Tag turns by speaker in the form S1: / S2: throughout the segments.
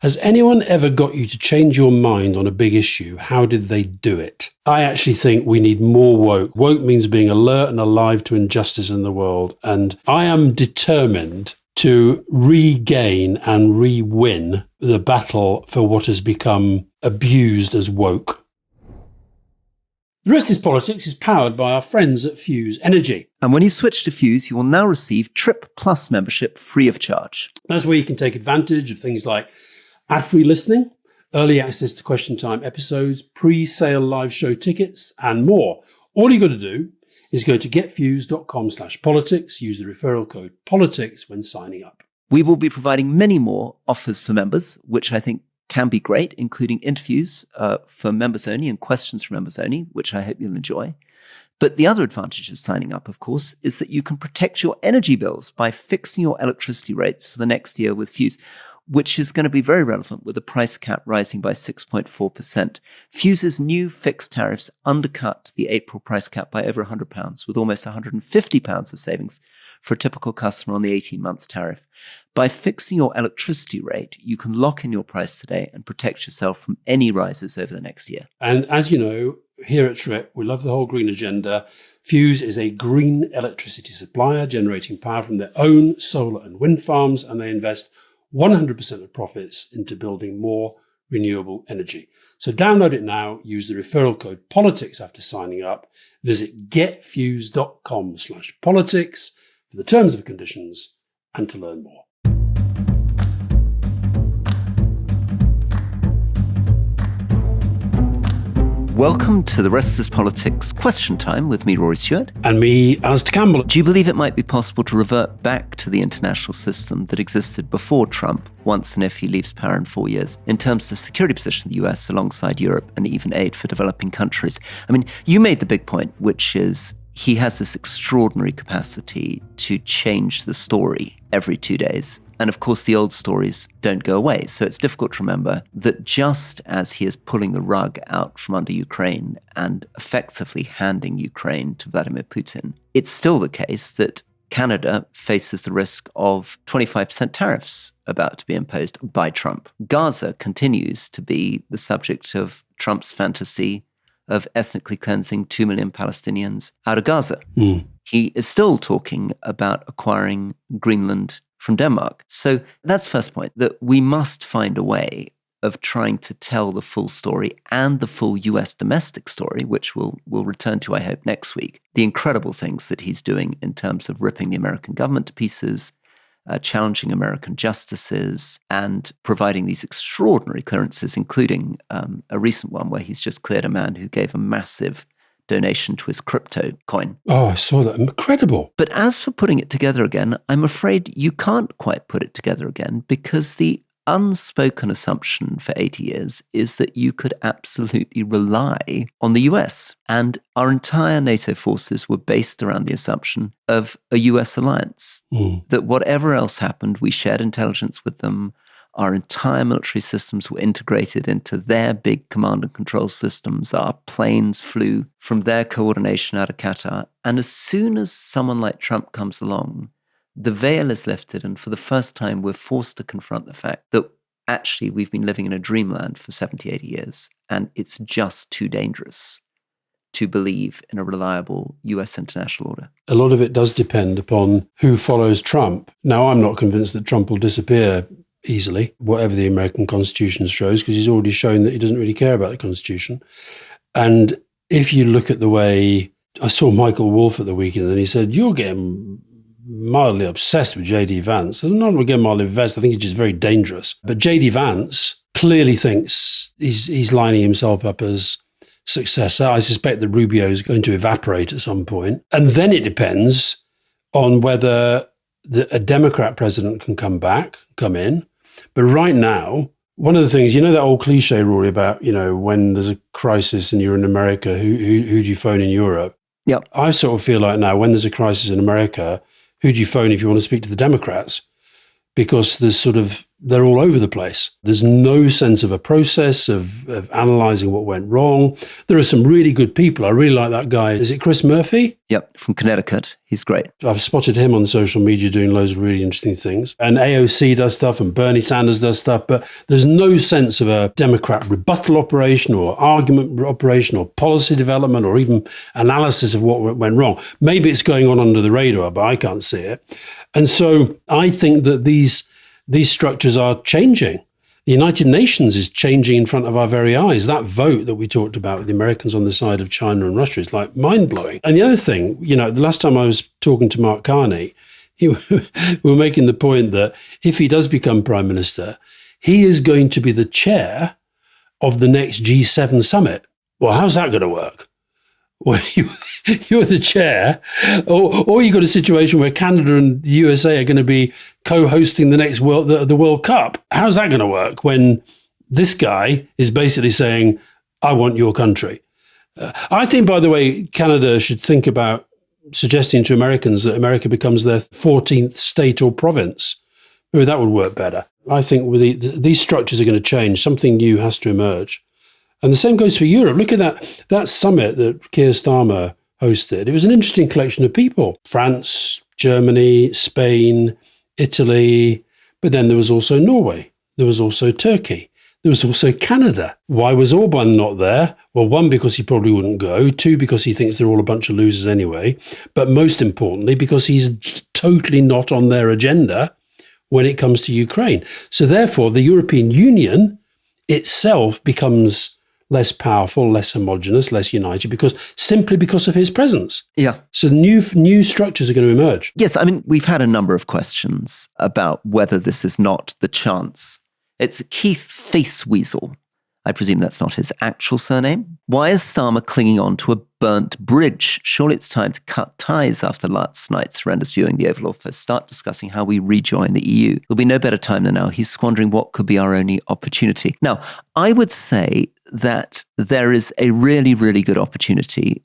S1: Has anyone ever got you to change your mind on a big issue? How did they do it? I actually think we need more woke. Woke means being alert and alive to injustice in the world. And I am determined to regain and re-win the battle for what has become abused as woke. The Rest is Politics is powered by our friends at Fuse Energy.
S2: And when you switch to Fuse, you will now receive Trip Plus membership free of charge.
S1: That's where you can take advantage of things like ad-free listening, early access to Question Time episodes, pre-sale live show tickets, and more. All you got to do is go to getfuse.com/politics, use the referral code politics when signing up.
S2: We will be providing many more offers for members, which I think can be great, including interviews for members only and questions for members only, which I hope you'll enjoy. But the other advantage of signing up, of course, is that you can protect your energy bills by fixing your electricity rates for the next year with Fuse, which is going to be very relevant with the price cap rising by 6.4%. Fuse's new fixed tariffs undercut the April price cap by over £100, with almost £150 of savings for a typical customer on the 18-month tariff. By fixing your electricity rate, you can lock in your price today and protect yourself from any rises over the next year.
S1: And as you know, here at Trip, we love the whole green agenda. Fuse is a green electricity supplier generating power from their own solar and wind farms, and they invest 100% of profits into building more renewable energy. So download it now, use the referral code politics after signing up. Visit getfuse.com/politics for the terms and conditions and to learn more.
S2: Welcome to the Rest is Politics Question Time with me, Rory Stewart.
S1: And me, Alastair Campbell.
S2: Do you believe it might be possible to revert back to the international system that existed before Trump, once and if he leaves power in 4 years, in terms of the security position of the US alongside Europe and even aid for developing countries? I mean, you made the big point, which is he has this extraordinary capacity to change the story every 2 days. And of course, the old stories don't go away. So it's difficult to remember that just as he is pulling the rug out from under Ukraine and effectively handing Ukraine to Vladimir Putin, it's still the case that Canada faces the risk of 25% tariffs about to be imposed by Trump. Gaza continues to be the subject of Trump's fantasy of ethnically cleansing 2 million Palestinians out of Gaza. He is still talking about acquiring Greenland from Denmark. So that's the first point, that we must find a way of trying to tell the full story and the full US domestic story, which we'll return to, I hope, next week. The incredible things that he's doing in terms of ripping the American government to pieces, challenging American justices, and providing these extraordinary clearances, including a recent one where he's just cleared a man who gave a massive donation to his crypto coin.
S1: Oh, I saw that. Incredible.
S2: But as for putting it together again, I'm afraid you can't quite put it together again, because the unspoken assumption for 80 years is that you could absolutely rely on the US. And our entire NATO forces were based around the assumption of a US alliance, that whatever else happened, we shared intelligence with them. Our entire military systems were integrated into their big command and control systems. Our planes flew from their coordination out of Qatar. And as soon as someone like Trump comes along, the veil is lifted. And for the first time, we're forced to confront the fact that actually we've been living in a dreamland for 70, 80 years. And it's just too dangerous to believe in a reliable US international order.
S1: A lot of it does depend upon who follows Trump. Now, I'm not convinced that Trump will disappear easily, whatever the American Constitution shows, because he's already shown that he doesn't really care about the Constitution. And if you look at the way, I saw Michael Wolff at the weekend, and he said, you're getting mildly obsessed with J.D. Vance. I'm not getting mildly obsessed. I think he's just very dangerous. But J.D. Vance clearly thinks he's lining himself up as successor. I suspect that Rubio is going to evaporate at some point. And then it depends on whether a Democrat president can come in. But right now, one of the things, you know that old cliche, Rory, about, when there's a crisis and you're in America, who do you phone in Europe?
S2: Yeah.
S1: I sort of feel like now, when there's a crisis in America, who do you phone if you want to speak to the Democrats? Because there's sort of they're all over the place. There's no sense of a process of analysing what went wrong. There are some really good people. I really like that guy. Is it Chris Murphy?
S2: Yep, from Connecticut. He's great.
S1: I've spotted him on social media doing loads of really interesting things. And AOC does stuff and Bernie Sanders does stuff, but there's no sense of a Democrat rebuttal operation or argument operation or policy development or even analysis of what went wrong. Maybe it's going on under the radar, but I can't see it. And so I think that these structures are changing. The United Nations is changing in front of our very eyes. That vote that we talked about with the Americans on the side of China and Russia is like mind-blowing. And the other thing, the last time I was talking to Mark Carney, we were making the point that if he does become Prime Minister, he is going to be the chair of the next G7 summit. Well, how's that going to work? Well, you're the chair, or you've got a situation where Canada and the USA are going to be co-hosting the next the World Cup. How's that going to work when this guy is basically saying, I want your country? I think, by the way, Canada should think about suggesting to Americans that America becomes their 14th state or province. Maybe that would work better. I think these structures are going to change. Something new has to emerge. And the same goes for Europe. Look at that summit that Keir Starmer hosted. It was an interesting collection of people. France, Germany, Spain, Italy, but then there was also Norway. There was also Turkey. There was also Canada. Why was Orban not there? Well, one, because he probably wouldn't go. Two, because he thinks they're all a bunch of losers anyway. But most importantly, because he's totally not on their agenda when it comes to Ukraine. So therefore, the European Union itself becomes less powerful, less homogenous, less united, because of his presence.
S2: Yeah.
S1: So new structures are going to emerge.
S2: Yes, I mean, we've had a number of questions about whether this is not the chance. It's Keith Faceweasel. I presume that's not his actual surname. Why is Starmer clinging on to a burnt bridge? Surely it's time to cut ties after last night's horrendous viewing the Oval Office. Start discussing how we rejoin the EU. There'll be no better time than now. He's squandering what could be our only opportunity. Now, I would say that there is a really, really good opportunity,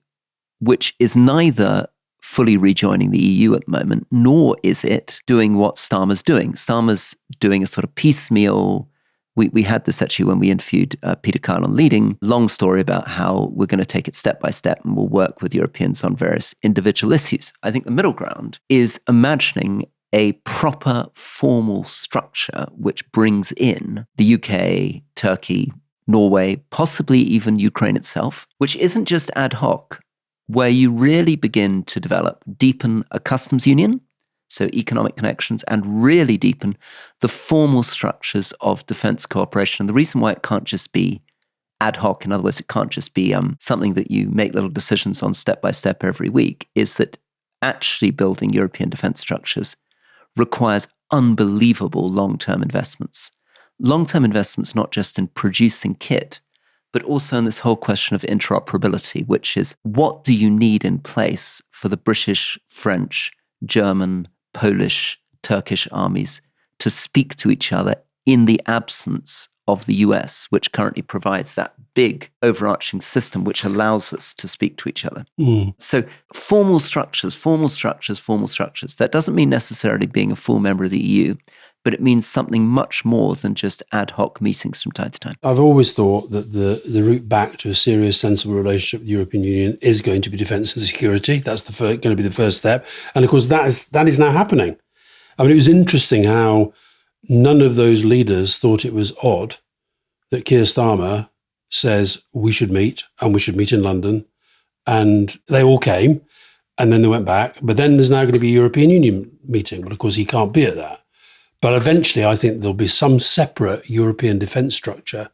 S2: which is neither fully rejoining the EU at the moment, nor is it doing what Starmer's doing. Starmer's doing a sort of piecemeal. We had this actually when we interviewed Peter Kyle on Leading. Long story about how we're going to take it step by step and we'll work with Europeans on various individual issues. I think the middle ground is imagining a proper formal structure which brings in the UK, Turkey, Norway, possibly even Ukraine itself, which isn't just ad hoc, where you really begin to deepen a customs union, so economic connections, and really deepen the formal structures of defense cooperation. And the reason why it can't just be ad hoc, in other words, it can't just be something that you make little decisions on step by step every week, is that actually building European defense structures requires unbelievable long-term investments. Long-term investments not just in producing kit, but also in this whole question of interoperability, which is what do you need in place for the British, French, German, Polish, Turkish armies to speak to each other in the absence of the US, which currently provides that big overarching system which allows us to speak to each other. So formal structures. That doesn't mean necessarily being a full member of the EU, but it means something much more than just ad hoc meetings from time to time.
S1: I've always thought that the route back to a serious, sensible relationship with the European Union is going to be defence and security. That's going to be the first step. And of course, that is now happening. I mean, it was interesting how none of those leaders thought it was odd that Keir Starmer says we should meet, and we should meet in London. And they all came, and then they went back. But then there's now going to be a European Union meeting. Well, of course, he can't be at that. But eventually, I think there'll be some separate European defence structure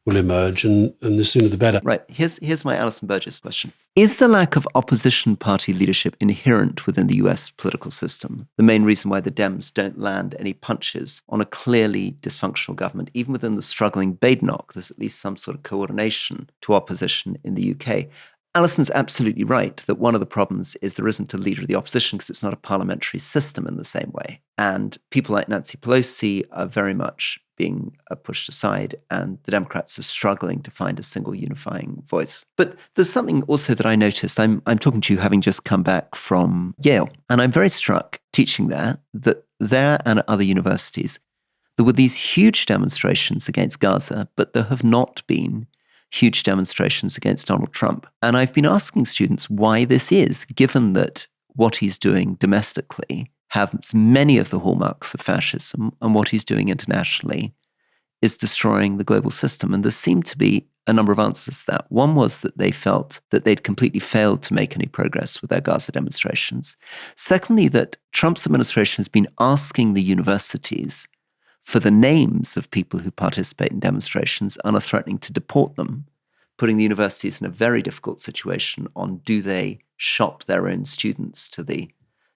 S1: will emerge, and the sooner the better.
S2: Right. Here's my Alison Burgess question. Is the lack of opposition party leadership inherent within the US political system the main reason why the Dems don't land any punches on a clearly dysfunctional government? Even within the struggling Badenoch, there's at least some sort of coordination to opposition in the UK. Alison's absolutely right that one of the problems is there isn't a leader of the opposition because it's not a parliamentary system in the same way. And people like Nancy Pelosi are very much being pushed aside, and the Democrats are struggling to find a single unifying voice. But there's something also that I noticed. I'm talking to you having just come back from Yale, and I'm very struck teaching there that there and at other universities, there were these huge demonstrations against Gaza, but there have not been huge demonstrations against Donald Trump. And I've been asking students why this is, given that what he's doing domestically has many of the hallmarks of fascism, and what he's doing internationally is destroying the global system. And there seemed to be a number of answers to that. One was that they felt that they'd completely failed to make any progress with their Gaza demonstrations. Secondly, that Trump's administration has been asking the universities for the names of people who participate in demonstrations and are threatening to deport them, putting the universities in a very difficult situation on do they shop their own students to the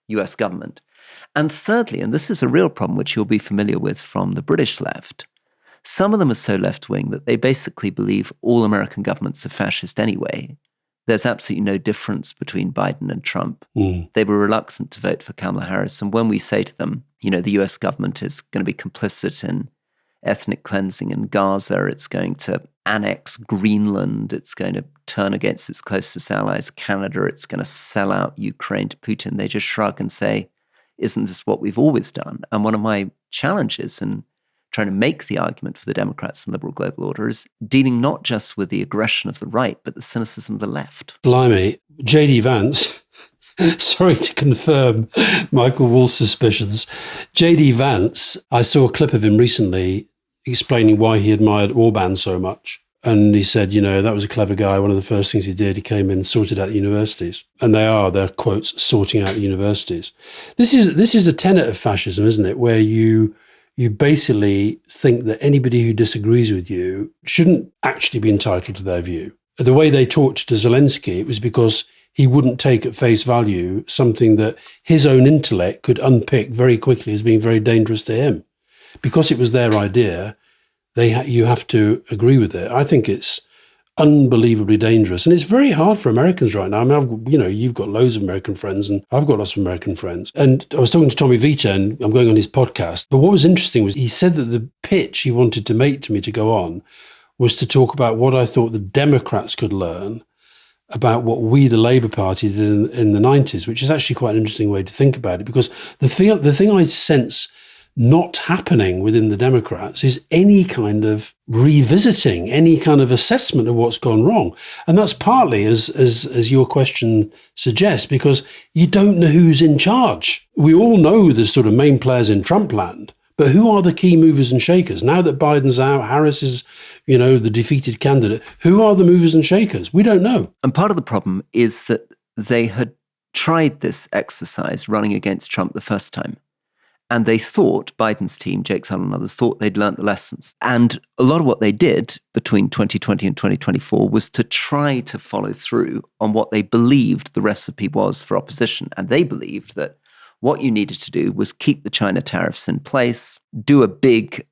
S2: US government. And thirdly, and this is a real problem which you'll be familiar with from the British left, some of them are so left-wing that they basically believe all American governments are fascist anyway. There's absolutely no difference between Biden and Trump. They were reluctant to vote for Kamala Harris. And when we say to them, the US government is going to be complicit in ethnic cleansing in Gaza, it's going to annex Greenland, it's going to turn against its closest allies, Canada, it's going to sell out Ukraine to Putin, they just shrug and say, isn't this what we've always done? And one of my challenges in trying to make the argument for the Democrats and liberal global order is dealing not just with the aggression of the right, but the cynicism of the left.
S1: Blimey, J.D. Vance, sorry to confirm Michael Wolff's suspicions. J.D. Vance, I saw a clip of him recently explaining why he admired Orban so much. And he said, that was a clever guy. One of the first things he did, he came in and sorted out the universities. And they're quotes, sorting out the universities. This is a tenet of fascism, isn't it? Where you basically think that anybody who disagrees with you shouldn't actually be entitled to their view. The way they talked to Zelensky, it was because he wouldn't take at face value something that his own intellect could unpick very quickly as being very dangerous to him. Because it was their idea, you have to agree with it. I think it's unbelievably dangerous. And it's very hard for Americans right now. I mean, you've got loads of American friends and I've got lots of American friends. And I was talking to Tommy Vita and I'm going on his podcast. But what was interesting was he said that the pitch he wanted to make to me to go on was to talk about what I thought the Democrats could learn about what we, the Labour Party, did in the 90s, which is actually quite an interesting way to think about it. Because the thing I sense not happening within the Democrats is any kind of revisiting, any kind of assessment of what's gone wrong. And that's partly, as your question suggests, because you don't know who's in charge. We all know the sort of main players in Trump land, but who are the key movers and shakers? Now that Biden's out, Harris is, the defeated candidate. Who are the movers and shakers? We don't know.
S2: And part of the problem is that they had tried this exercise running against Trump the first time. And they thought, Biden's team, Jake Sullivan and others, thought they'd learnt the lessons. And a lot of what they did between 2020 and 2024 was to try to follow through on what they believed the recipe was for opposition. And they believed that what you needed to do was keep the China tariffs in place, do a big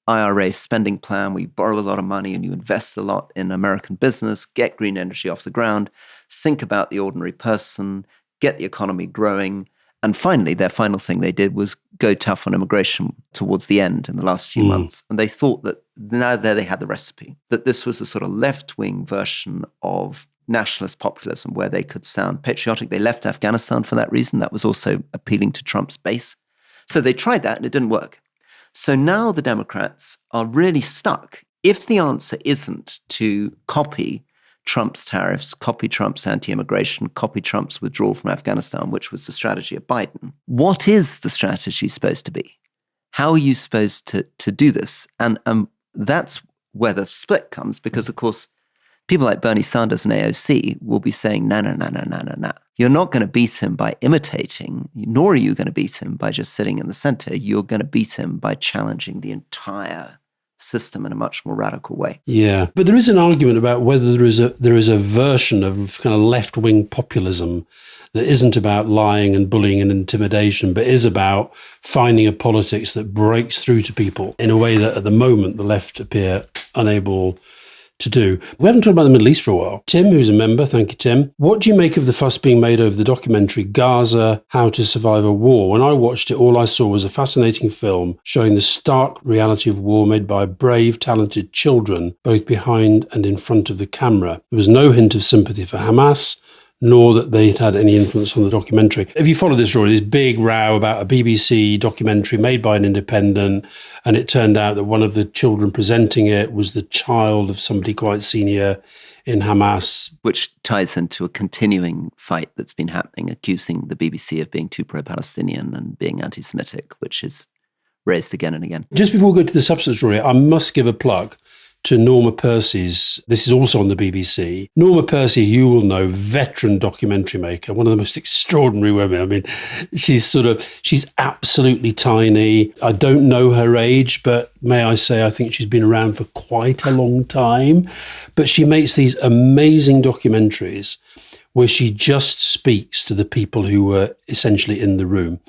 S2: IRA spending plan where you borrow a lot of money and you invest a lot in American business, get green energy off the ground, think about the ordinary person, get the economy growing. And finally, their final thing they did was go tough on immigration towards the end in the last few months. And they thought that now there they had the recipe, that this was a sort of left-wing version of nationalist populism where they could sound patriotic. They left Afghanistan for that reason. That was also appealing to Trump's base. So they tried that and it didn't work. So now the Democrats are really stuck. If the answer isn't to copy Trump's tariffs, copy Trump's anti-immigration, copy Trump's withdrawal from Afghanistan, which was the strategy of Biden, what is the strategy supposed to be? How are you supposed to do this? And that's where the split comes, because, of course, people like Bernie Sanders and AOC will be saying, no. You're not going to beat him by imitating, nor are you going to beat him by just sitting in the center. You're going to beat him by challenging the entire system in a much more radical way.
S1: Yeah, but there is an argument about whether there is a version of kind of left-wing populism that isn't about lying and bullying and intimidation, but is about finding a politics that breaks through to people in a way that at the moment the left appear unable to do. We haven't talked about the Middle East for a while. Tim, who's a member, thank you, Tim. What do you make of the fuss being made over the documentary Gaza, How to Survive a War? When I watched it, all I saw was a fascinating film showing the stark reality of war made by brave, talented children, both behind and in front of the camera. There was no hint of sympathy for Hamas, nor that they'd had any influence on the documentary. If you follow this, Rory, this big row about a BBC documentary made by an independent, and it turned out that one of the children presenting it was the child of somebody quite senior in Hamas.
S2: Which ties into a continuing fight that's been happening, accusing the BBC of being too pro-Palestinian and being anti-Semitic, which is raised again and again.
S1: Just before we go to the substance, Rory, I must give a plug to Norma Percy's, this is also on the BBC. Norma Percy, you will know, veteran documentary maker, one of the most extraordinary women. I mean, she's absolutely tiny. I don't know her age, but may I say, I think she's been around for quite a long time. But she makes these amazing documentaries where she just speaks to the people who were essentially in the room.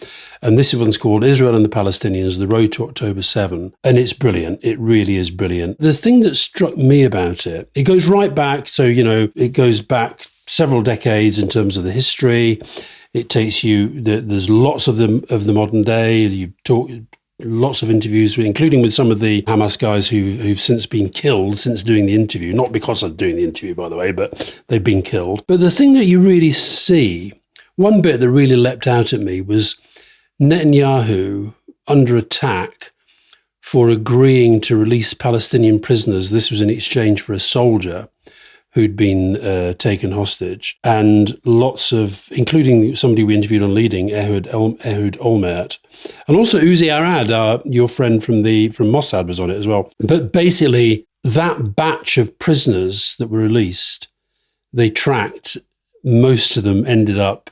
S1: And this one's called Israel and the Palestinians, The Road to October 7. And it's brilliant. It really is brilliant. The thing that struck me about it, it goes right back. So, it goes back several decades in terms of the history. It takes you, there's lots of the modern day. You talk, lots of interviews, including with some of the Hamas guys who've since been killed since doing the interview. Not because of doing the interview, by the way, but they've been killed. But the thing that you really see, one bit that really leapt out at me was Netanyahu under attack for agreeing to release Palestinian prisoners. This was in exchange for a soldier who'd been taken hostage, and lots of, including somebody we interviewed on Leading, Ehud Olmert, and also Uzi Arad, your friend from Mossad, was on it as well. But basically, that batch of prisoners that were released, they tracked, most of them ended up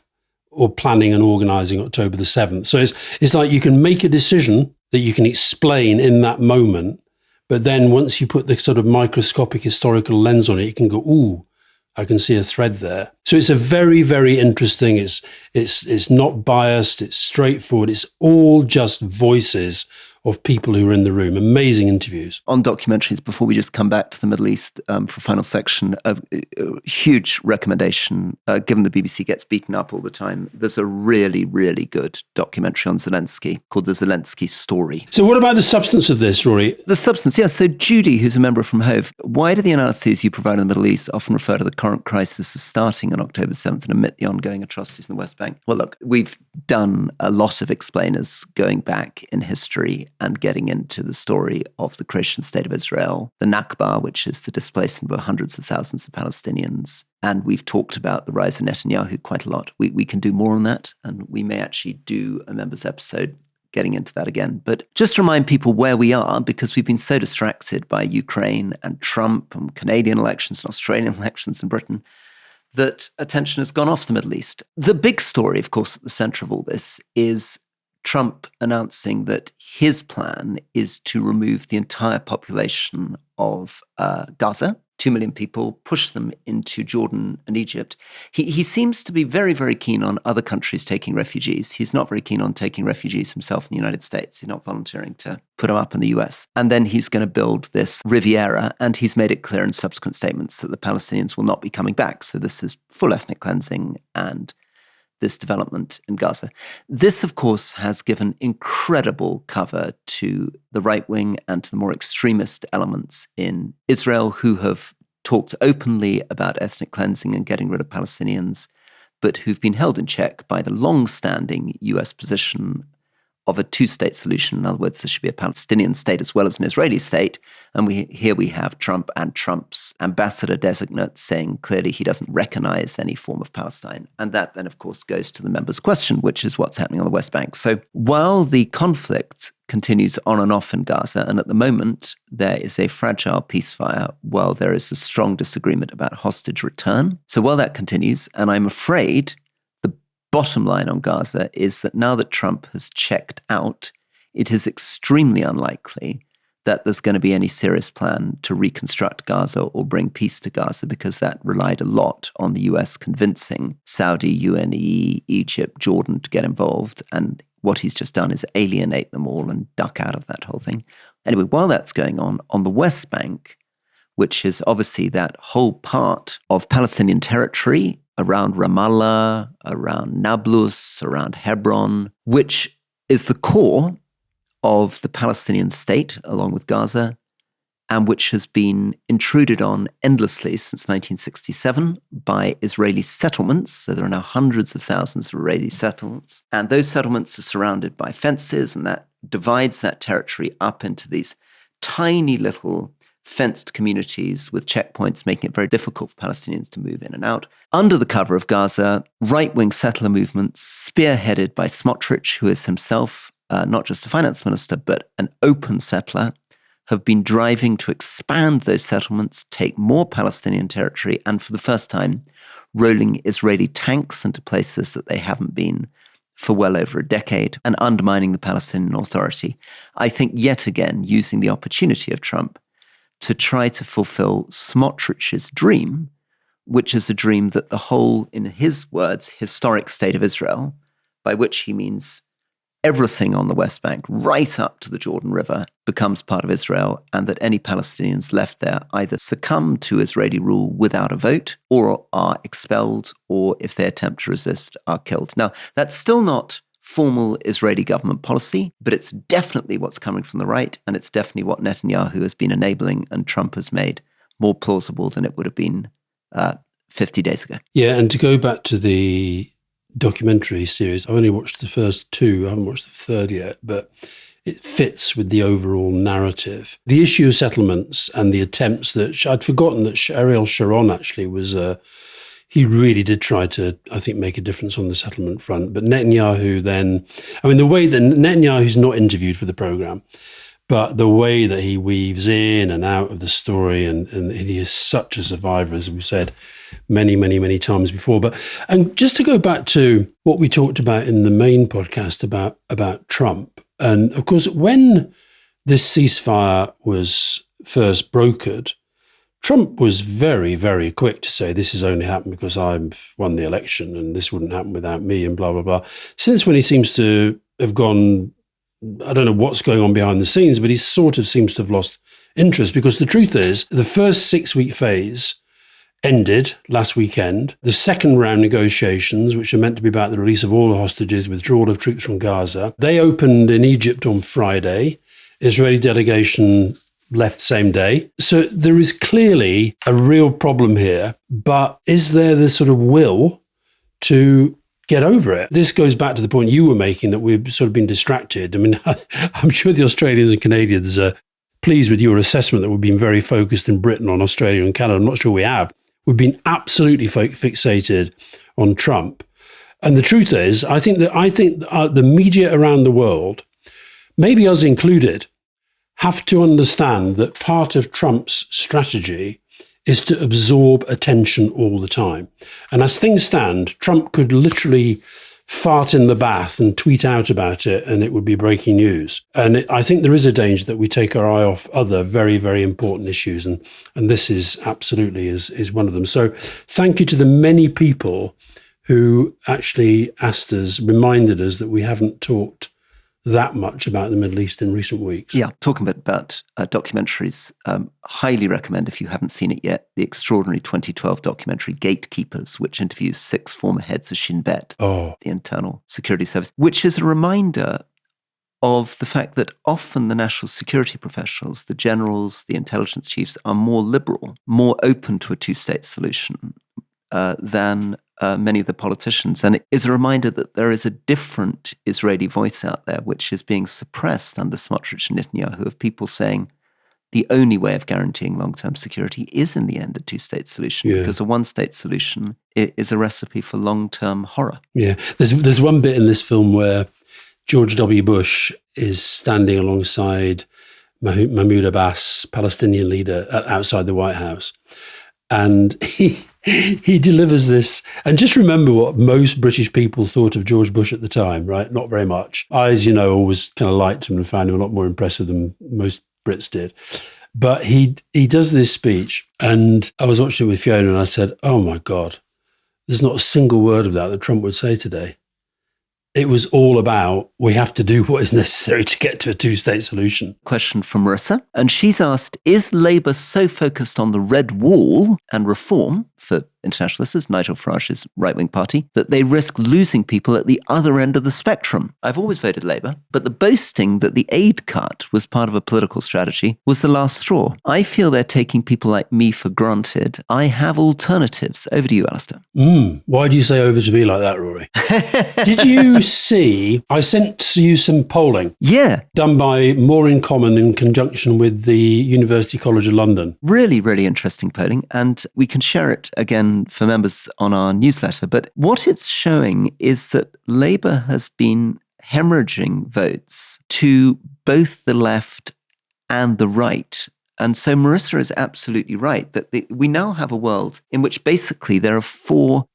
S1: or planning and organising October the 7th. So it's like you can make a decision that you can explain in that moment, but then once you put the sort of microscopic historical lens on it, you can go, ooh, I can see a thread there. So it's a very, very interesting, it's not biased, it's straightforward, it's all just voices of people who were in the room. Amazing interviews.
S2: On documentaries, before we just come back to the Middle East for a final section, a huge recommendation, given the BBC gets beaten up all the time, there's a really, really good documentary on Zelensky called The Zelensky Story.
S1: So what about the substance of this, Rory?
S2: The substance, yes. So Judy, who's a member from Hove, why do the analyses you provide in the Middle East often refer to the current crisis as starting on October 7th and omit the ongoing atrocities in the West Bank? Well, look, we've done a lot of explainers going back in history and getting into the story of the creation state of Israel, the Nakba, which is the displacement of hundreds of thousands of Palestinians. And we've talked about the rise of Netanyahu quite a lot. We can do more on that, and we may actually do a members episode getting into that again. But just to remind people where we are, because we've been so distracted by Ukraine and Trump and Canadian elections and Australian elections in Britain, that attention has gone off the Middle East. The big story, of course, at the center of all this is Trump announcing that his plan is to remove the entire population of Gaza, 2 million people, push them into Jordan and Egypt. He seems to be very, very keen on other countries taking refugees. He's not very keen on taking refugees himself in the United States. He's not volunteering to put them up in the US. And then he's going to build this Riviera, and he's made it clear in subsequent statements that the Palestinians will not be coming back. So this is full ethnic cleansing and this development in Gaza. This, of course, has given incredible cover to the right wing and to the more extremist elements in Israel who have talked openly about ethnic cleansing and getting rid of Palestinians, but who've been held in check by the long-standing US position of a two-state solution. In other words, there should be a Palestinian state as well as an Israeli state. And here we have Trump and Trump's ambassador designate saying clearly he doesn't recognize any form of Palestine. And that then, of course, goes to the members' question, which is what's happening on the West Bank. So while the conflict continues on and off in Gaza, and at the moment there is a fragile ceasefire while there is a strong disagreement about hostage return. So while that continues, and I'm afraid bottom line on Gaza is that now that Trump has checked out, it is extremely unlikely that there's going to be any serious plan to reconstruct Gaza or bring peace to Gaza, because that relied a lot on the US convincing Saudi, UAE, Egypt, Jordan to get involved. And what he's just done is alienate them all and duck out of that whole thing. Anyway, while that's going on the West Bank, which is obviously that whole part of Palestinian territory around Ramallah, around Nablus, around Hebron, which is the core of the Palestinian state, along with Gaza, and which has been intruded on endlessly since 1967 by Israeli settlements. So there are now hundreds of thousands of Israeli settlements. And those settlements are surrounded by fences, and that divides that territory up into these tiny little fenced communities with checkpoints, making it very difficult for Palestinians to move in and out. Under the cover of Gaza, right-wing settler movements spearheaded by Smotrich, who is himself not just a finance minister, but an open settler, have been driving to expand those settlements, take more Palestinian territory, and for the first time, rolling Israeli tanks into places that they haven't been for well over a decade, and undermining the Palestinian Authority. I think yet again, using the opportunity of Trump to try to fulfill Smotrich's dream, which is a dream that the whole, in his words, historic state of Israel, by which he means everything on the West Bank, right up to the Jordan River, becomes part of Israel, and that any Palestinians left there either succumb to Israeli rule without a vote, or are expelled, or if they attempt to resist, are killed. Now, that's still not formal Israeli government policy, but it's definitely what's coming from the right, and it's definitely what Netanyahu has been enabling and Trump has made more plausible than it would have been 50 days ago.
S1: Yeah, and to go back to the documentary series, I've only watched the first two, I haven't watched the third yet, but it fits with the overall narrative. The issue of settlements and the attempts that, I'd forgotten that Ariel Sharon actually was, he really did try to, I think, make a difference on the settlement front. But Netanyahu then, I mean, the way that Netanyahu's not interviewed for the programme, but the way that he weaves in and out of the story, and he is such a survivor, as we've said many, many, many times before. And just to go back to what we talked about in the main podcast about Trump, and of course, when this ceasefire was first brokered, Trump was very, very quick to say, this has only happened because I've won the election and this wouldn't happen without me and blah, blah, blah. Since when he seems to have gone, I don't know what's going on behind the scenes, but he sort of seems to have lost interest, because the truth is the first 6-week phase ended last weekend. The second round negotiations, which are meant to be about the release of all the hostages, withdrawal of troops from Gaza, they opened in Egypt on Friday. Israeli delegation left same day. So there is clearly a real problem here, but is there the sort of will to get over it? This goes back to the point you were making, that we've sort of been distracted. I mean, I'm sure the Australians and Canadians are pleased with your assessment that we've been very focused in Britain on Australia and Canada. I'm not sure we have. We've been absolutely fixated on Trump. And the truth is, I think the media around the world, maybe us included, have to understand that part of Trump's strategy is to absorb attention all the time. And as things stand, Trump could literally fart in the bath and tweet out about it, and it would be breaking news. And I think there is a danger that we take our eye off other very, very important issues. And this is absolutely is one of them. So thank you to the many people who actually asked us, reminded us that we haven't talked that much about the Middle East in recent weeks.
S2: Yeah, talking about documentaries, highly recommend, if you haven't seen it yet, the extraordinary 2012 documentary Gatekeepers, which interviews 6 former heads of Shin Bet, the internal security service, which is a reminder of the fact that often the national security professionals, the generals, the intelligence chiefs, are more liberal, more open to a two-state solution than many of the politicians. And it is a reminder that there is a different Israeli voice out there, which is being suppressed under Smotrich and Netanyahu, of people saying the only way of guaranteeing long-term security is in the end a two-state solution, because a one-state solution is a recipe for long-term horror. Yeah,
S1: there's one bit in this film where George W. Bush is standing alongside Mahmoud Abbas, Palestinian leader, outside the White House. And he delivers this. And just remember what most British people thought of George Bush at the time, right? Not very much. I, as you know, always kind of liked him and found him a lot more impressive than most Brits did. But he does this speech, and I was watching it with Fiona, and I said, oh my God, there's not a single word of that Trump would say today. It was all about, we have to do what is necessary to get to a two-state solution.
S2: Question from Marissa. And she's asked, is Labour so focused on the red wall and reform for internationalists, Nigel Farage's right-wing party, that they risk losing people at the other end of the spectrum. I've always voted Labour, but the boasting that the aid cut was part of a political strategy was the last straw. I feel they're taking people like me for granted. I have alternatives. Over to you, Alastair.
S1: Why do you say over to me like that, Rory? Did you see, I sent you some polling.
S2: Yeah.
S1: Done by More in Common in conjunction with the University College of London.
S2: Really, really interesting polling. And we can share it again for members on our newsletter. But what it's showing is that Labour has been hemorrhaging votes to both the left and the right. And so Marissa is absolutely right that we now have a world in which basically there are four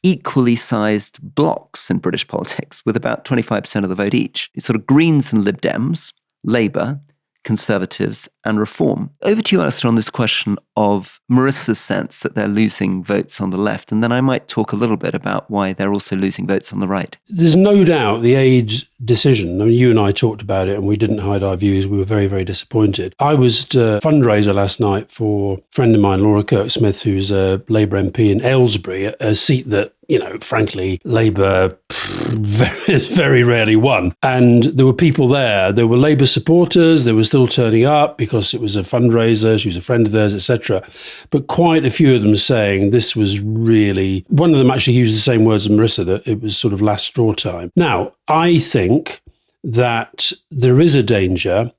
S2: equally sized blocks in British politics with about 25% of the vote each. It's sort of Greens and Lib Dems, Labour, Conservatives and Reform. Over to you, Alastair, on this question of Marissa's sense that they're losing votes on the left. And then I might talk a little bit about why they're also losing votes on the right.
S1: There's no doubt the aid decision, I mean, you and I talked about it and we didn't hide our views. We were very, very disappointed. I was at a fundraiser last night for a friend of mine, Laura Kirk-Smith, who's a Labour MP in Aylesbury, a seat that, you know, frankly, Labour very rarely won. And there were people there. There were Labour supporters. They were still turning up because it was a fundraiser. She was a friend of theirs, etc. But quite a few of them saying this was really, one of them actually used the same words as Marissa, that it was sort of last straw time. Now, I think that there is a danger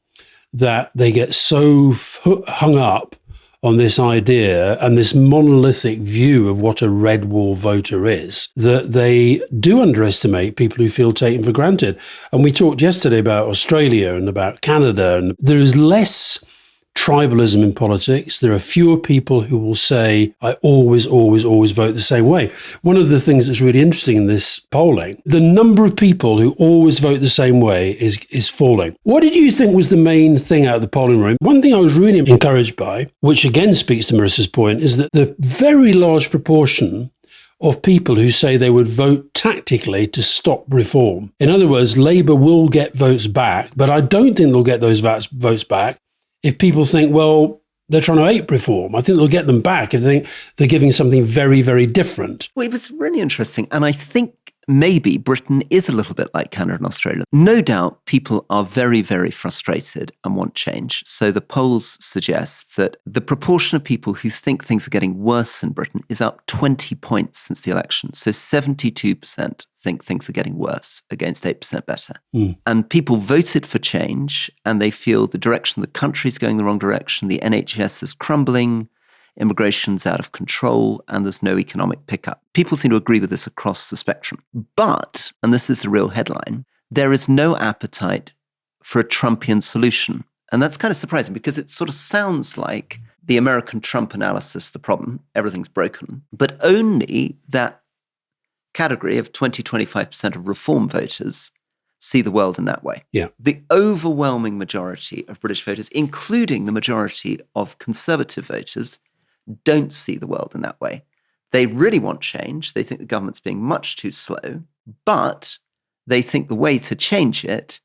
S1: that they get so hung up on this idea and this monolithic view of what a red wall voter is, that they do underestimate people who feel taken for granted. And we talked yesterday about Australia and about Canada, and there is less tribalism in politics. There are fewer people who will say, I always vote the same way. One of the things that's really interesting in this polling, the number of people who always vote the same way is falling. What did you think was the main thing out of the polling room? One thing I was really encouraged by, which again speaks to Marissa's point, is that the very large proportion of people who say they would vote tactically to stop reform. In other words, Labour will get votes back, but I don't think they'll get those votes back if people think, well, they're trying to ape reform. I think they'll get them back if they think they're giving something very, very different.
S2: Well, it was really interesting. And I think maybe Britain is a little bit like Canada and Australia. No doubt people are very, very frustrated and want change. So the polls suggest that the proportion of people who think things are getting worse in Britain is up 20 points since the election. So 72% think things are getting worse against 8% better. And people voted for change and they feel the direction of the country is going the wrong direction. The NHS is crumbling. Immigration's out of control and there's no economic pickup. People seem to agree with this across the spectrum. But, and this is the real headline, there is no appetite for a Trumpian solution. And that's kind of surprising because it sort of sounds like the American Trump analysis, the problem, everything's broken, but only that category of 20-25% of reform voters see the world in that way.
S1: Yeah.
S2: The overwhelming majority of British voters, including the majority of Conservative voters, don't see the world in that way. They really want change. They think the government's being much too slow, but they think the way to change it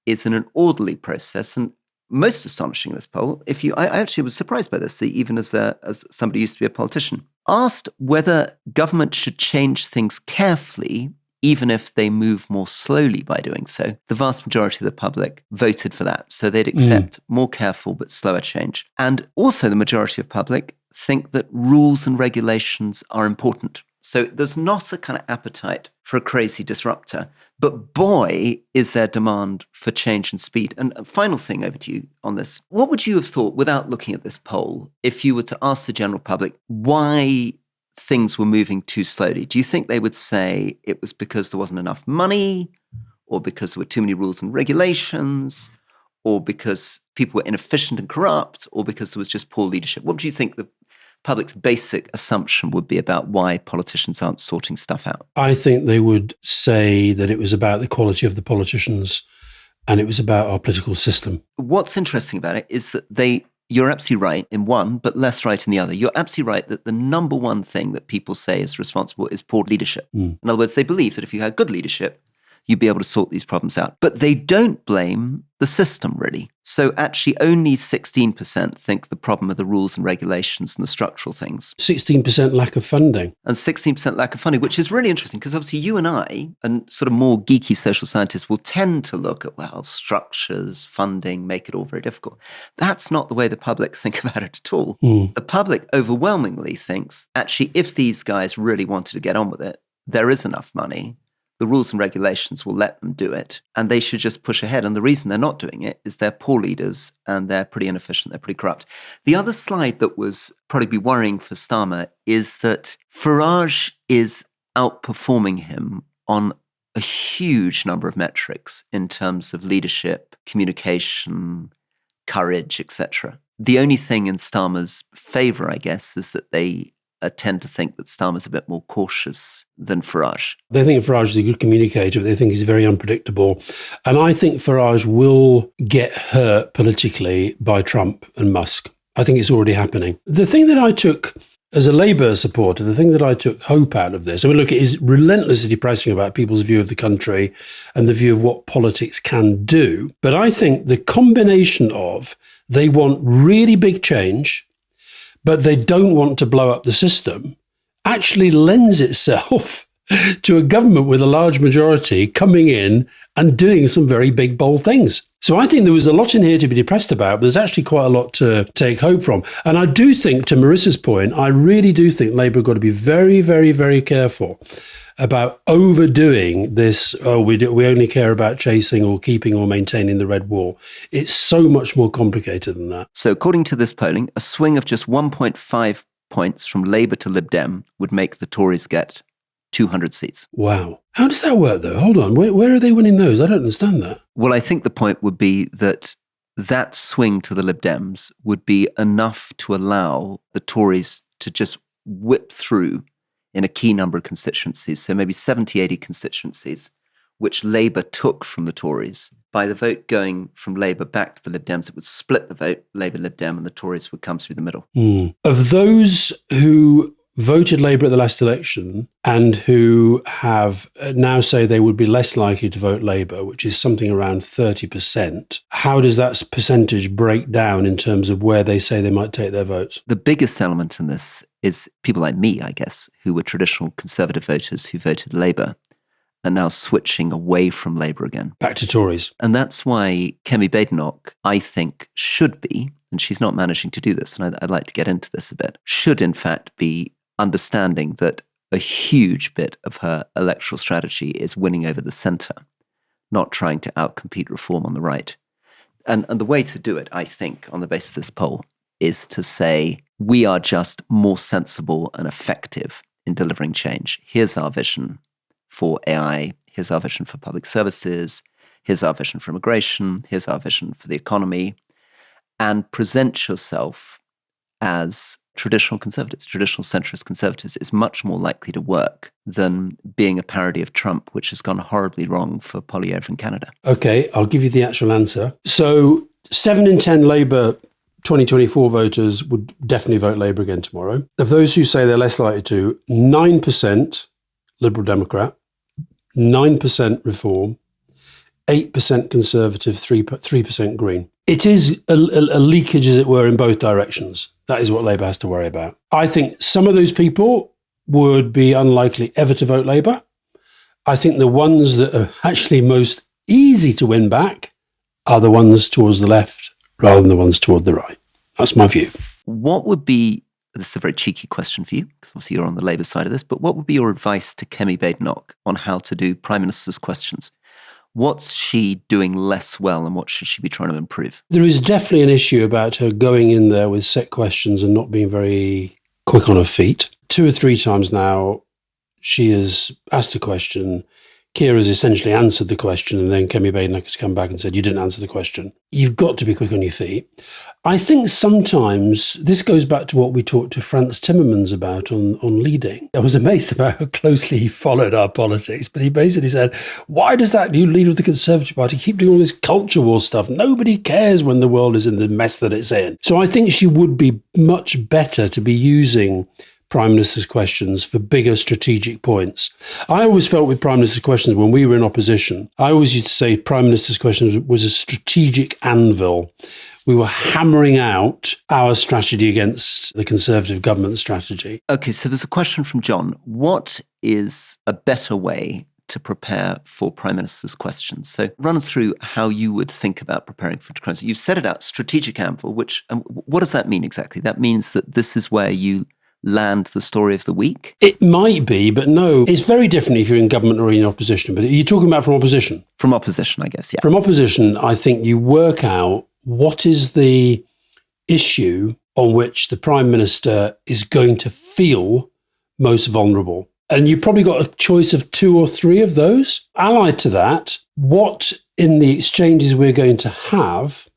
S2: is in an orderly process. And most astonishing in this poll, I actually was surprised by this, even as somebody who used to be a politician, asked whether government should change things carefully, even if they move more slowly by doing so. The vast majority of the public voted for that. So they'd accept more careful but slower change. And also the majority of public think that rules and regulations are important. So there's not a kind of appetite for a crazy disruptor, but boy, is there demand for change and speed. And a final thing over to you on this. What would you have thought, without looking at this poll, if you were to ask the general public why things were moving too slowly? Do you think they would say it was because there wasn't enough money, or because there were too many rules and regulations, or because people were inefficient and corrupt, or because there was just poor leadership? What do you think the public's basic assumption would be about why politicians aren't sorting stuff out?
S1: I think they would say that it was about the quality of the politicians and it was about our political system. What's
S2: interesting about it is that you're absolutely right in one, but less right in the other. You're absolutely right that the number one thing that people say is responsible is poor leadership. In other words, they believe that if you had good leadership, you'd be able to sort these problems out. But they don't blame the system, really. So actually only 16% think the problem are the rules and regulations and the structural things.
S1: 16% lack of funding.
S2: And 16% lack of funding, which is really interesting because obviously you and I and sort of more geeky social scientists will tend to look at, well, structures, funding, make it all very difficult. That's not the way the public think about it at all. The public overwhelmingly thinks, actually, if these guys really wanted to get on with it, there is enough money. The rules and regulations will let them do it, and they should just push ahead. And the reason they're not doing it is they're poor leaders and they're pretty inefficient, they're pretty corrupt. The other slide that was probably be worrying for Starmer is that Farage is outperforming him on a huge number of metrics in terms of leadership, communication, courage, etc. The only thing in Starmer's favor, I guess, is that they tend to think that Starmer's a bit more cautious than Farage.
S1: They think Farage is a good communicator, but they think he's very unpredictable. And I think Farage will get hurt politically by Trump and Musk. I think it's already happening. The thing that I took, as a Labour supporter, the thing that I took hope out of this, I mean, look, it is relentlessly depressing about people's view of the country and the view of what politics can do. But I think the combination of they want really big change, but they don't want to blow up the system, actually lends itself to a government with a large majority coming in and doing some very big, bold things. So I think there was a lot in here to be depressed about, but there's actually quite a lot to take hope from. And I do think, to Marissa's point, I really do think Labour have got to be very, very, very careful about overdoing this, we only care about chasing or keeping or maintaining the red wall. It's so much more complicated than that.
S2: So according to this polling, a swing of just 1.5 points from Labour to Lib Dem would make the Tories get 200 seats.
S1: Wow. How does that work, though? Hold on. Where are they winning those? I don't understand that.
S2: Well, I think the point would be that that swing to the Lib Dems would be enough to allow the Tories to just whip through in a key number of constituencies, so maybe 70, 80 constituencies, which Labour took from the Tories. By the vote going from Labour back to the Lib Dems, it would split the vote, Labour, Lib Dem, and the Tories would come through the middle.
S1: Of those who voted Labour at the last election and who have now say they would be less likely to vote Labour, which is something around 30%, how does that percentage break down in terms of where they say they might take their votes?
S2: The biggest element in this is people like me, I guess, who were traditional Conservative voters who voted Labour, are now switching away from Labour again.
S1: Back to Tories.
S2: And that's why Kemi Badenoch, I think, should be, and she's not managing to do this, and I'd like to get into this a bit, should in fact be understanding that a huge bit of her electoral strategy is winning over the centre, not trying to outcompete reform on the right. And the way to do it, I think, on the basis of this poll, is to say, we are just more sensible and effective in delivering change. Here's our vision for AI. Here's our vision for public services. Here's our vision for immigration. Here's our vision for the economy. And present yourself as traditional conservatives, traditional centrist conservatives, is much more likely to work than being a parody of Trump, which has gone horribly wrong for Poilievre in Canada.
S1: Okay, I'll give you the actual answer. So 7 in 10 Labour 2024 voters would definitely vote Labour again tomorrow. Of those who say they're less likely to, 9% Liberal Democrat, 9% Reform, 8% Conservative, 3% Green. It is a leakage, as it were, in both directions. That is what Labour has to worry about. I think some of those people would be unlikely ever to vote Labour. I think the ones that are actually most easy to win back are the ones towards the left rather than the ones toward the right. That's my view.
S2: What would be, this is a very cheeky question for you, because obviously you're on the Labour side of this, but what would be your advice to Kemi Badenoch on how to do Prime Minister's questions? What's she doing less well and what should she be trying to improve?
S1: There is definitely an issue about her going in there with set questions and not being very quick on her feet. 2 or 3 times now, she has asked a question. Keira's essentially answered the question, and then Kemi Badenoch has come back and said, you didn't answer the question. You've got to be quick on your feet. I think sometimes this goes back to what we talked to Frans Timmermans about on leading. I was amazed about how closely he followed our politics, but he basically said, why does that new leader of the Conservative Party keep doing all this culture war stuff? Nobody cares when the world is in the mess that it's in. So I think she would be much better to be using Prime Minister's questions for bigger strategic points. I always felt with Prime Minister's questions when we were in opposition, I always used to say Prime Minister's questions was a strategic anvil. We were hammering out our strategy against the Conservative government strategy.
S2: Okay, so there's a question from John. What is a better way to prepare for Prime Minister's questions? So run us through how you would think about preparing for questions. You set it out, strategic anvil, which, what does that mean exactly? That means that this is where you land the story of the week?
S1: It might be, but no. It's very different if you're in government or in opposition. But are you talking about from opposition?
S2: From opposition, I guess, yeah.
S1: From opposition, I think you work out what is the issue on which the Prime Minister is going to feel most vulnerable. And you've probably got a choice of 2 or 3 of those. Allied to that, what in the exchanges we're going to have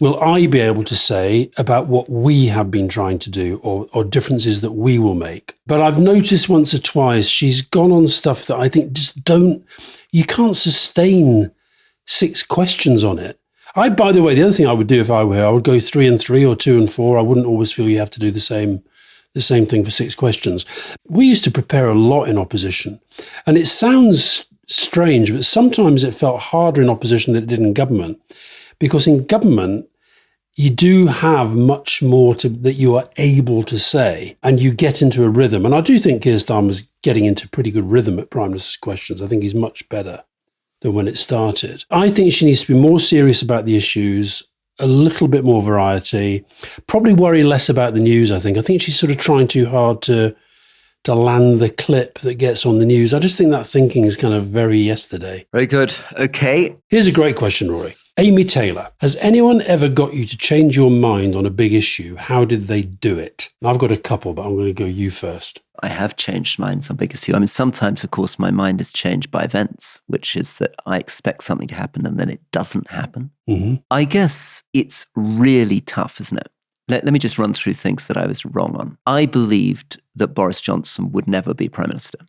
S1: will I be able to say about what we have been trying to do or differences that we will make? But I've noticed once or twice she's gone on stuff that I think just you can't sustain 6 questions on it. By the way, the other thing I would do if I were her, I would go 3 and 3 or 2 and 4. I wouldn't always feel you have to do the same thing for 6 questions. We used to prepare a lot in opposition. And it sounds strange, but sometimes it felt harder in opposition than it did in government. Because in government, you do have much more that you are able to say, and you get into a rhythm. And I do think Keir Starmer's getting into pretty good rhythm at Prime Minister's questions. I think he's much better than when it started. I think she needs to be more serious about the issues, a little bit more variety, probably worry less about the news, I think. I think she's sort of trying too hard to land the clip that gets on the news. I just think that thinking is kind of very yesterday.
S2: Very good. Okay.
S1: Here's a great question, Rory. Amy Taylor, has anyone ever got you to change your mind on a big issue? How did they do it? I've got a couple, but I'm going to go you first.
S2: I have changed minds on big issue. I mean, sometimes, of course, my mind is changed by events, which is that I expect something to happen and then it doesn't happen.
S1: Mm-hmm.
S2: I guess it's really tough, isn't it? Let me just run through things that I was wrong on. I believed that Boris Johnson would never be Prime Minister.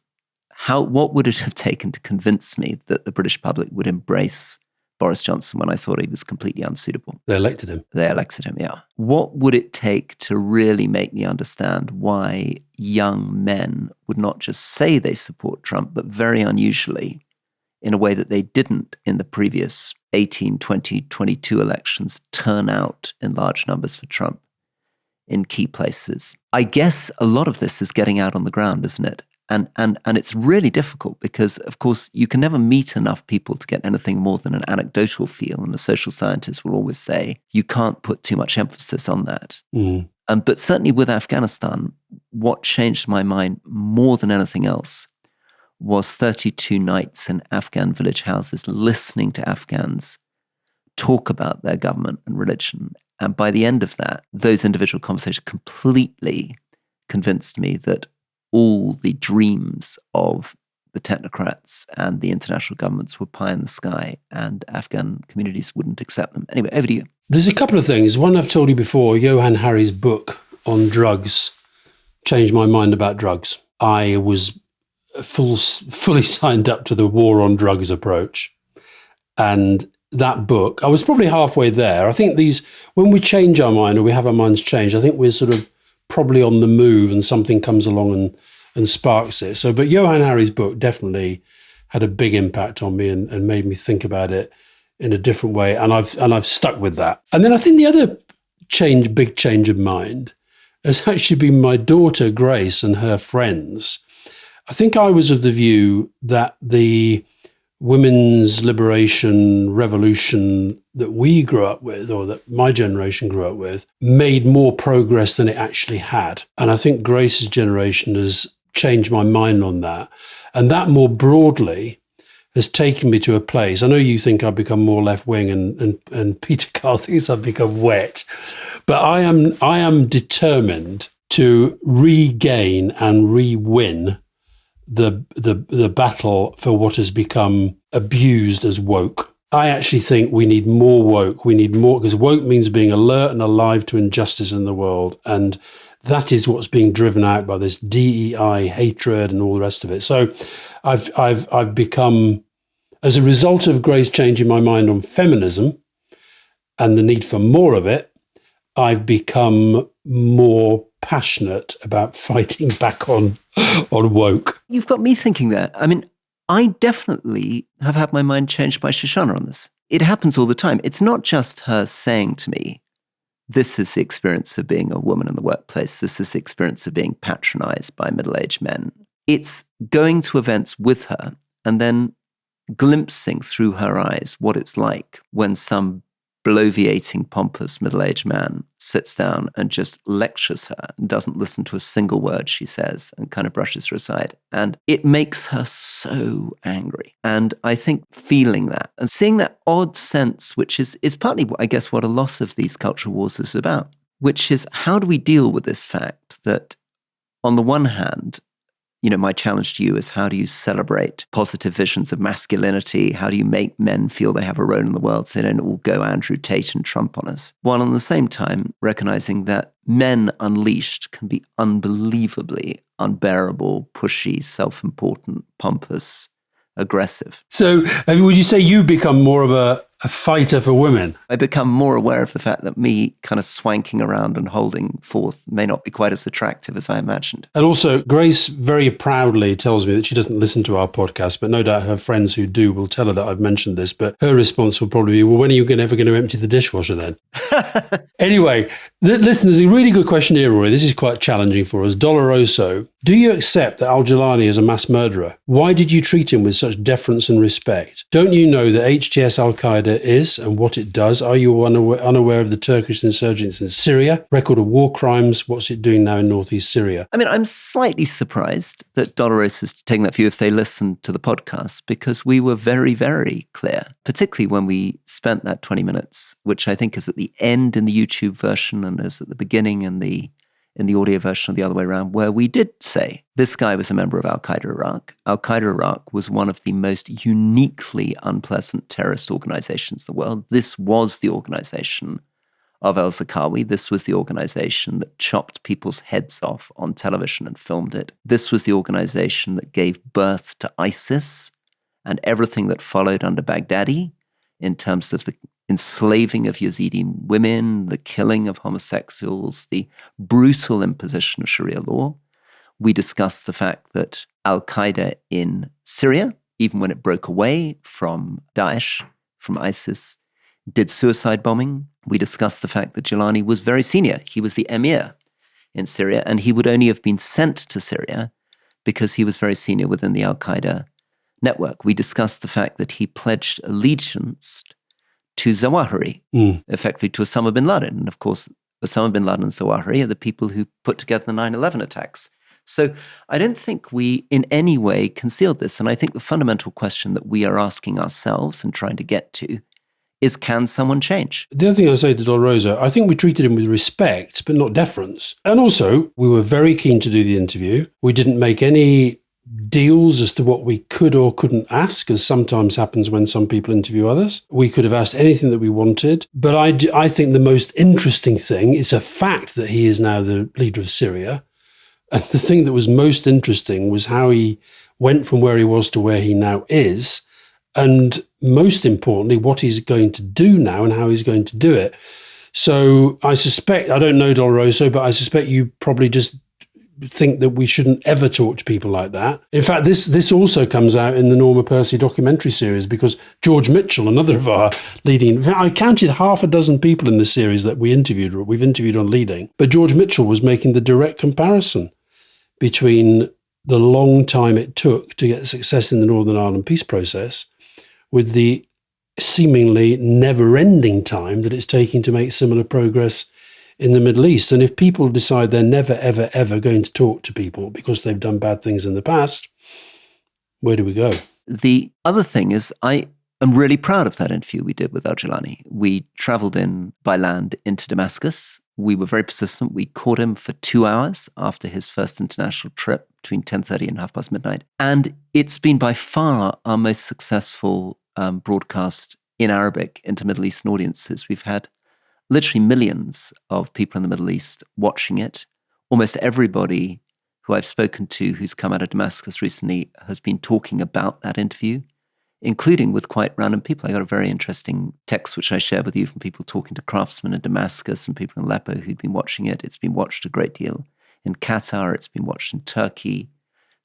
S2: What would it have taken to convince me that the British public would embrace Boris Johnson when I thought he was completely unsuitable?
S1: They elected him.
S2: They elected him, yeah. What would it take to really make me understand why young men would not just say they support Trump, but very unusually, in a way that they didn't in the previous 18, 20, 22 elections, turn out in large numbers for Trump in key places? I guess a lot of this is getting out on the ground, isn't it? And it's really difficult because, of course, you can never meet enough people to get anything more than an anecdotal feel. And the social scientists will always say, you can't put too much emphasis on that.
S1: Mm.
S2: But certainly with Afghanistan, what changed my mind more than anything else was 32 nights in Afghan village houses listening to Afghans talk about their government and religion. And by the end of that, those individual conversations completely convinced me that all the dreams of the technocrats and the international governments were pie in the sky, and Afghan communities wouldn't accept them. Anyway, over to you.
S1: There's a couple of things. One I've told you before, Johann Hari's book on drugs changed my mind about drugs. I was fully signed up to the war on drugs approach. And that book, I was probably halfway there. I think when we change our mind or we have our minds changed, I think we're sort of probably on the move and something comes along and sparks it. But Johann Hari's book definitely had a big impact on me and made me think about it in a different way. And I've stuck with that. And then I think the other big change of mind has actually been my daughter, Grace, and her friends. I think I was of the view that the women's liberation revolution that we grew up with, or that my generation grew up with, made more progress than it actually had. And I think Grace's generation has changed my mind on that. And that more broadly has taken me to a place. I know you think I've become more left-wing and Peter Carl thinks I've become wet, but I am determined to regain and re-win the battle for what has become abused as woke. I actually think we need more woke. We need more, because woke means being alert and alive to injustice in the world. And that is what's being driven out by this DEI hatred and all the rest of it. So I've become, as a result of Grace changing my mind on feminism and the need for more of it, I've become more passionate about fighting back on woke.
S2: You've got me thinking there. I mean, I definitely have had my mind changed by Shoshana on this. It happens all the time. It's not just her saying to me, this is the experience of being a woman in the workplace. This is the experience of being patronized by middle-aged men. It's going to events with her and then glimpsing through her eyes what it's like when some bloviating, pompous middle-aged man sits down and just lectures her and doesn't listen to a single word she says and kind of brushes her aside. And it makes her so angry. And I think feeling that and seeing that odd sense, which is partly, I guess, what a lot of these cultural wars is about, which is how do we deal with this fact that on the one hand, my challenge to you is how do you celebrate positive visions of masculinity? How do you make men feel they have a role in the world so they don't all go Andrew Tate and Trump on us? While at the same time recognizing that men unleashed can be unbelievably unbearable, pushy, self-important, pompous, aggressive.
S1: So would you say you become more of a fighter for women?
S2: I become more aware of the fact that me kind of swanking around and holding forth may not be quite as attractive as I imagined.
S1: And also, Grace very proudly tells me that she doesn't listen to our podcast, but no doubt her friends who do will tell her that I've mentioned this. But her response will probably be, well, when are you ever going to empty the dishwasher then? Anyway, listen, there's a really good question here, Rory. This is quite challenging for us. Doloroso, do you accept that al-Jilani is a mass murderer? Why did you treat him with such deference and respect? Don't you know that HTS al-Qaeda is and what it does? Are you unaware of the Turkish insurgents in Syria? Record of war crimes. What's it doing now in northeast Syria?
S2: I mean, I'm slightly surprised that Dolores is taking that view if they listened to the podcast, because we were very, very clear, particularly when we spent that 20 minutes, which I think is at the end in the YouTube version and is at the beginning in the audio version of the other way around, where we did say this guy was a member of al-Qaeda Iraq. Al-Qaeda Iraq was one of the most uniquely unpleasant terrorist organizations in the world. This was the organization of al-Zarqawi. This was the organization that chopped people's heads off on television and filmed it. This was the organization that gave birth to ISIS and everything that followed under Baghdadi in terms of the enslaving of Yazidi women, the killing of homosexuals, the brutal imposition of Sharia law. We discussed the fact that al-Qaeda in Syria, even when it broke away from Daesh, from ISIS, did suicide bombing. We discussed the fact that Jilani was very senior. He was the emir in Syria, and he would only have been sent to Syria because he was very senior within the al-Qaeda network. We discussed the fact that he pledged allegiance to Zawahiri, effectively to Osama bin Laden. And of course, Osama bin Laden and Zawahiri are the people who put together the 9/11 attacks. So I don't think we in any way concealed this. And I think the fundamental question that we are asking ourselves and trying to get to is, can someone change?
S1: The other thing I say to Dolorosa, I think we treated him with respect, but not deference. And also, we were very keen to do the interview. We didn't make any deals as to what we could or couldn't ask, as sometimes happens when some people interview others. We could have asked anything that we wanted. But I think the most interesting thing is a fact that he is now the leader of Syria. And the thing that was most interesting was how he went from where he was to where he now is. And most importantly, what he's going to do now and how he's going to do it. So I suspect, I don't know Doloroso, but I suspect you probably just think that we shouldn't ever talk to people like that. In fact, this also comes out in the Norma Percy documentary series, because George Mitchell, another of our leading, I counted half a dozen people in the series that we've interviewed on leading, but George Mitchell was making the direct comparison between the long time it took to get success in the Northern Ireland peace process with the seemingly never-ending time that it's taking to make similar progress in the Middle East. And if people decide they're never, ever, ever going to talk to people because they've done bad things in the past, where do we go?
S2: The other thing is, I am really proud of that interview we did with al-Jilani. We traveled in by land into Damascus. We were very persistent. We caught him for 2 hours after his first international trip between 10:30 and midnight. And it's been by far our most successful broadcast in Arabic into Middle Eastern audiences. We've had literally millions of people in the Middle East watching it. Almost everybody who I've spoken to who's come out of Damascus recently has been talking about that interview, including with quite random people. I got a very interesting text, which I shared with you, from people talking to craftsmen in Damascus and people in Aleppo who'd been watching it. It's been watched a great deal in Qatar, it's been watched in Turkey,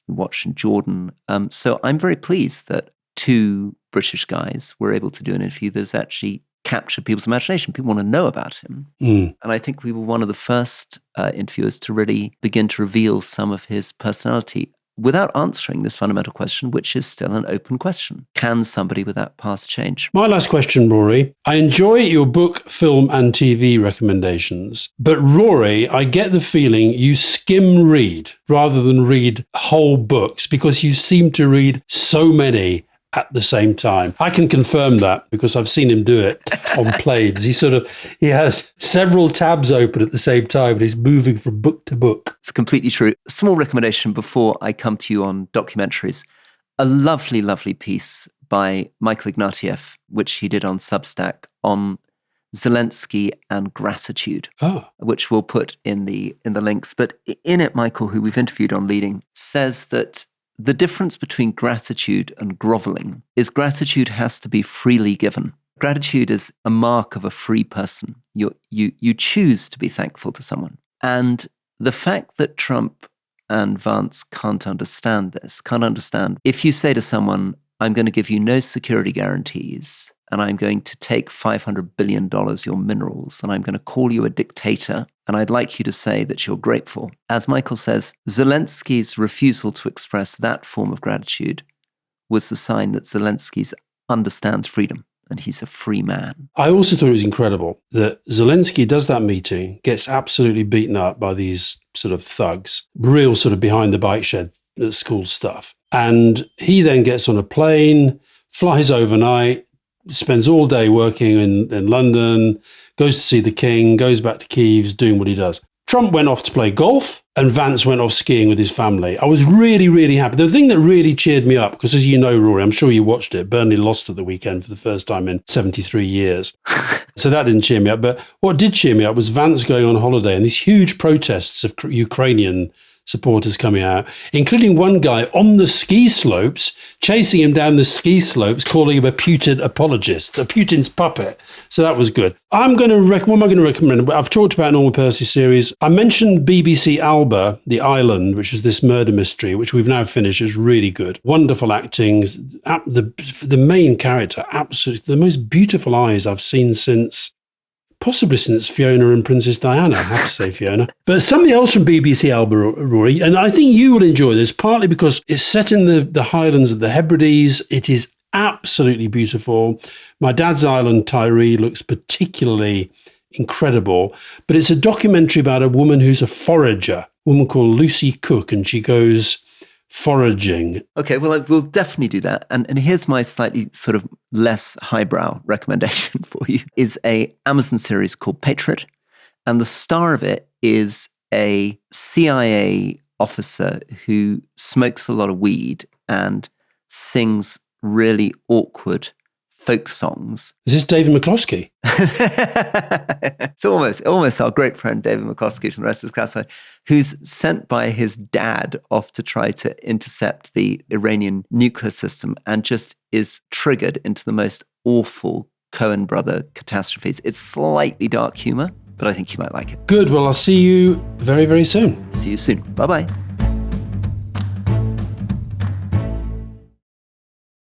S2: watched in Jordan. So I'm very pleased that two British guys were able to do an interview that's actually captured people's imagination. People want to know about him. And I think we were one of the first interviewers to really begin to reveal some of his personality without answering this fundamental question, which is still an open question. Can somebody with that past change?
S1: My last question, Rory. I enjoy your book, film and TV recommendations, but Rory, I get the feeling you skim read rather than read whole books because you seem to read so many at the same time. I can confirm that because I've seen him do it on planes. He has several tabs open at the same time and he's moving from book to book.
S2: It's completely true. Small recommendation before I come to you on documentaries. A lovely, lovely piece by Michael Ignatieff, which he did on Substack on Zelensky and gratitude, which we'll put in the links. But in it, Michael, who we've interviewed on Leading, says that the difference between gratitude and groveling is gratitude has to be freely given. Gratitude is a mark of a free person. You choose to be thankful to someone. And the fact that Trump and Vance can't understand if you say to someone, I'm going to give you no security guarantees, and I'm going to take $500 billion, your minerals, and I'm going to call you a dictator, and I'd like you to say that you're grateful. As Michael says, Zelensky's refusal to express that form of gratitude was the sign that Zelensky understands freedom, and he's a free man. I
S1: also thought it was incredible that Zelensky does that meeting, gets absolutely beaten up by these sort of thugs, real sort of behind the bike shed school stuff. And he then gets on a plane, flies overnight, spends all day working in London, goes to see the king, goes back to Kyiv, doing what he does. Trump went off to play golf and Vance went off skiing with his family. I was really, really happy. The thing that really cheered me up, because as you know, Rory, I'm sure you watched it, Burnley lost at the weekend for the first time in 73 years. So that didn't cheer me up. But what did cheer me up was Vance going on holiday and these huge protests of Ukrainian supporters coming out, including one guy on the ski slopes, chasing him down the ski slopes, calling him a Putin apologist, a Putin's puppet. So that was good. What am I going to recommend? I've talked about Norman Percy series. I mentioned BBC Alba, The Island, which is this murder mystery, which we've now finished. Is really good. Wonderful acting. The main character, absolutely the most beautiful eyes I've seen possibly since Fiona and Princess Diana, I have to say Fiona. But something else from BBC Alba, Rory, and I think you will enjoy this, partly because it's set in the Highlands of the Hebrides. It is absolutely beautiful. My Dad's Island, Tyree, looks particularly incredible. But it's a documentary about a woman who's a forager, a woman called Lucy Cook, and she goes foraging.
S2: Okay, well, we'll definitely do that. And here's my slightly sort of less highbrow recommendation for you, is a Amazon series called Patriot. And the star of it is a CIA officer who smokes a lot of weed and sings really awkward folk songs.
S1: Is this David McCloskey?
S2: It's almost our great friend David McCloskey from the rest of his class, who's sent by his dad off to try to intercept the Iranian nuclear system and just is triggered into the most awful Coen brother catastrophes. It's slightly dark humor, but I think you might like it.
S1: Good. Well, I'll see you very, very soon.
S2: See you soon. Bye-bye.